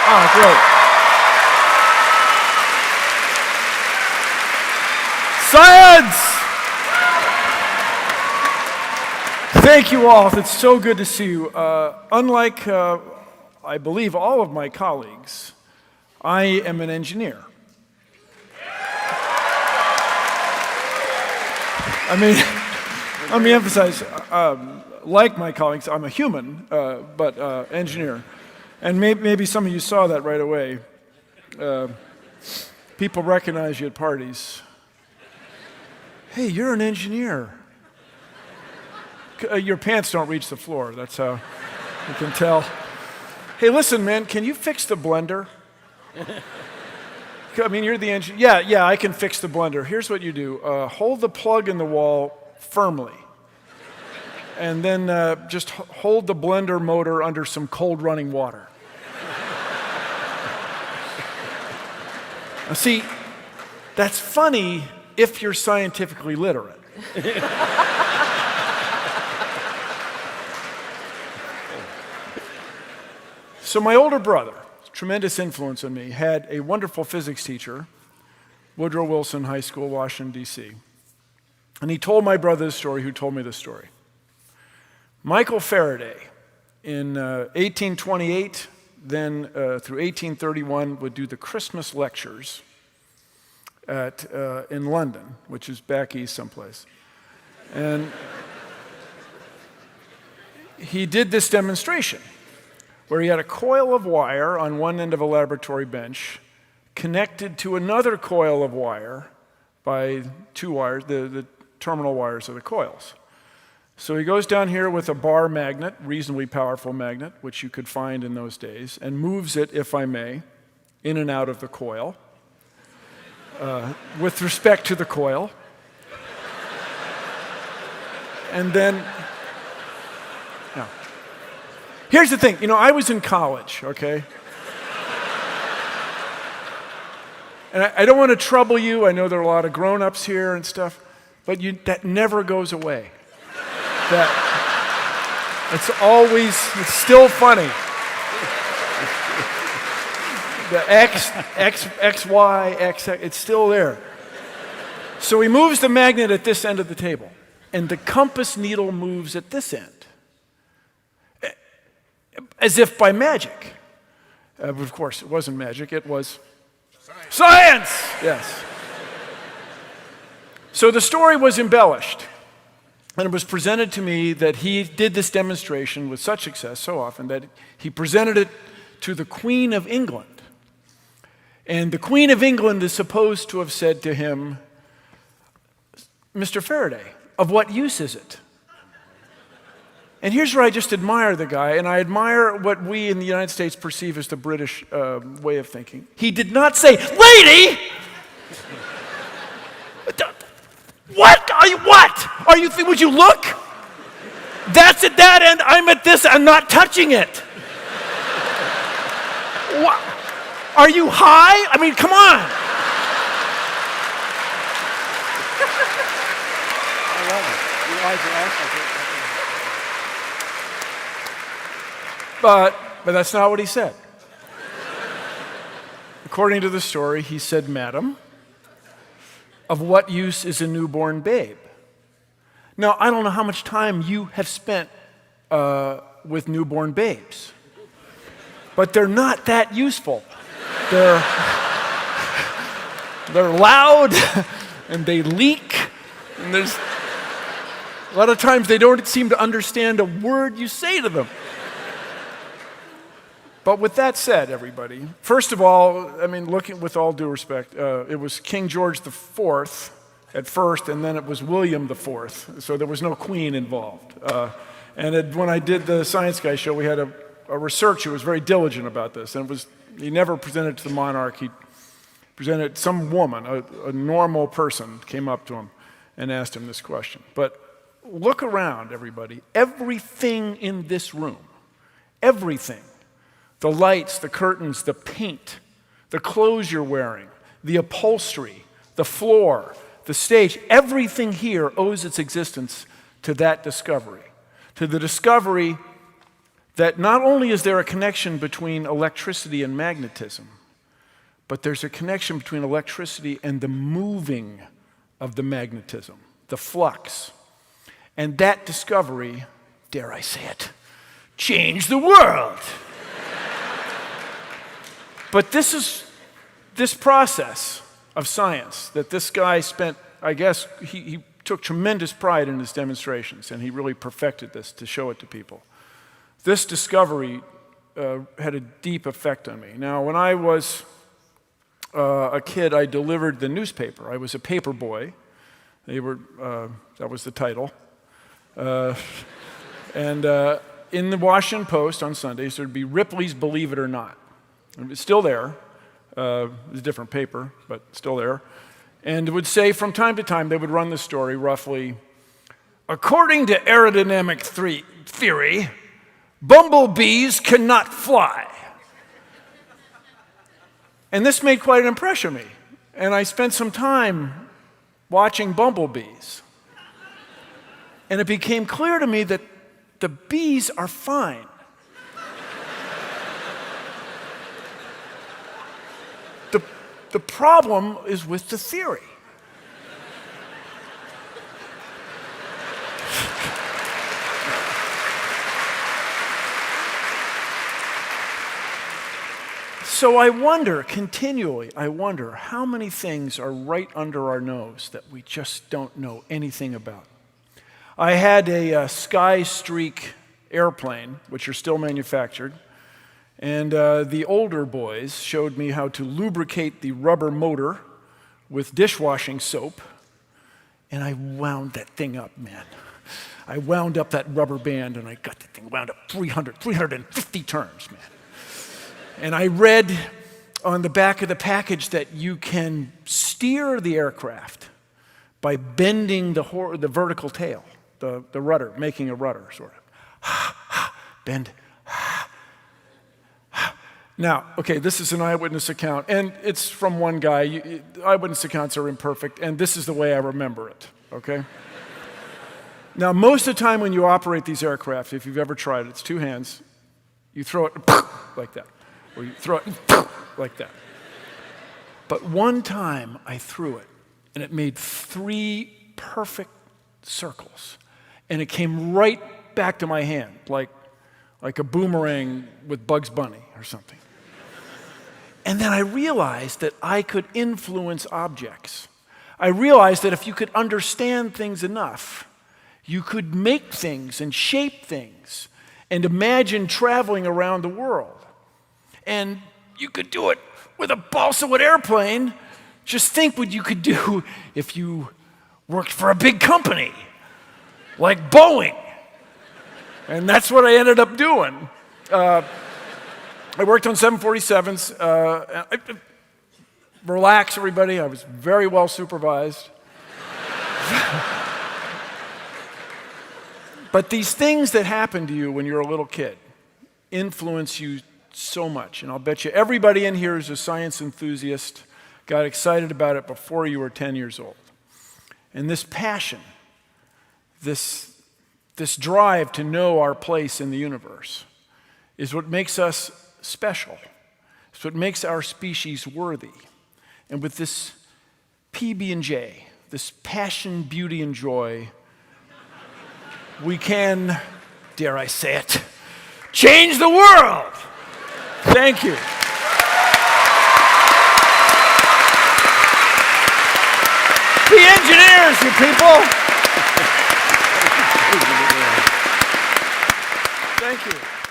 Oh, great. Science! Thank you all. It's so good to see you. Unlike, I believe, all of my colleagues, I am an engineer. I mean, let me emphasize, like my colleagues, I'm a human, but engineer. And maybe some of you saw that right away. People recognize you at parties. Hey, you're an engineer. Your pants don't reach the floor. That's how you can tell. Hey, listen, man, can you fix the blender? I mean, you're the engineer. Yeah, I can fix the blender. Here's what you do. Hold the plug in the wall firmly. And then just hold the blender motor under some cold running water. Now, see, that's funny if you're scientifically literate. So my older brother, tremendous influence on me, had a wonderful physics teacher, Woodrow Wilson High School, Washington, D.C. And he told my brother this story, who told me this story. Michael Faraday, in 1828, then through 1831, would do the Christmas lectures in London, which is back east someplace. And he did this demonstration where he had a coil of wire on one end of a laboratory bench connected to another coil of wire by two wires, the terminal wires of the coils. So he goes down here with a bar magnet, reasonably powerful magnet, which you could find in those days, and moves it, if I may, in and out of the coil with respect to the coil. And then, now, here's the thing. I was in college, okay? And I don't want to trouble you. I know there are a lot of grown-ups here and stuff, but that never goes away. It's still funny. The X, Y, X, it's still there. So he moves the magnet at this end of the table, and the compass needle moves at this end, as if by magic. Of course, it wasn't magic, it was science! Yes. So the story was embellished. And it was presented to me that he did this demonstration with such success so often that he presented it to the Queen of England. And the Queen of England is supposed to have said to him, Mr. Faraday, of what use is it? And here's where I just admire the guy, and I admire what we in the United States perceive as the British way of thinking. He did not say, lady! What? Are you, would you look? That's at that end, I'm at this, I'm not touching it. What? Are you high? I mean, come on. I love it. Your eyes are awesome. But that's not what he said. According to the story, he said, Madam, of what use is a newborn babe? Now, I don't know how much time you have spent with newborn babes, but they're not that useful. They're loud, and they leak, and there's a lot of times they don't seem to understand a word you say to them. But with that said, everybody, first of all, I mean, looking with all due respect, it was King George IV at first, and then it was William IV, so there was no queen involved. When I did the Science Guy show, we had a researcher who was very diligent about this, and he never presented it to the monarch. He presented it, some woman, a normal person, came up to him and asked him this question. But look around, everybody. Everything in this room, everything, the lights, the curtains, the paint, the clothes you're wearing, the upholstery, the floor, the stage, everything here owes its existence to that discovery, to the discovery that not only is there a connection between electricity and magnetism, but there's a connection between electricity and the moving of the magnetism, the flux. And that discovery, dare I say it, changed the world. But this process of science that this guy spent, I guess, he took tremendous pride in his demonstrations, and he really perfected this to show it to people. This discovery had a deep effect on me. Now, when I was a kid, I delivered the newspaper. I was a paper boy. That was the title. And in the Washington Post on Sundays, there'd be Ripley's Believe It or Not. And it's still there. It's a different paper, but still there. And it would say from time to time, they would run the story roughly, according to aerodynamic theory, bumblebees cannot fly. And this made quite an impression on me. And I spent some time watching bumblebees. And it became clear to me that the bees are fine. The problem is with the theory. So I wonder, continually, how many things are right under our nose that we just don't know anything about. I had a Sky Streak airplane, which are still manufactured, and the older boys showed me how to lubricate the rubber motor with dishwashing soap, and I wound that thing up, man. I wound up that rubber band, and I got the thing wound up 350 turns, man. And I read on the back of the package that you can steer the aircraft by bending the vertical tail, the rudder, making a rudder, sort of. Bend. Now, okay, this is an eyewitness account, and it's from one guy. Eyewitness accounts are imperfect, and this is the way I remember it, okay? Now, most of the time when you operate these aircraft, if you've ever tried it, it's two hands. You throw it like that, or you throw it like that. But one time I threw it, and it made 3 perfect circles, and it came right back to my hand, like a boomerang with Bugs Bunny or something. And then I realized that I could influence objects. I realized that if you could understand things enough, you could make things and shape things and imagine traveling around the world. And you could do it with a balsa wood airplane. Just think what you could do if you worked for a big company like Boeing. And that's what I ended up doing. I worked on 747s. Relax, everybody. I was very well supervised. But these things that happen to you when you're a little kid influence you so much. And I'll bet you everybody in here who's a science enthusiast got excited about it before you were 10 years old. And this passion, this drive to know our place in the universe is what makes us special. It's what makes our species worthy. And with this PB&J, this passion, beauty, and joy, we can, dare I say it, change the world. Thank you. Be engineers, you people. Thank you.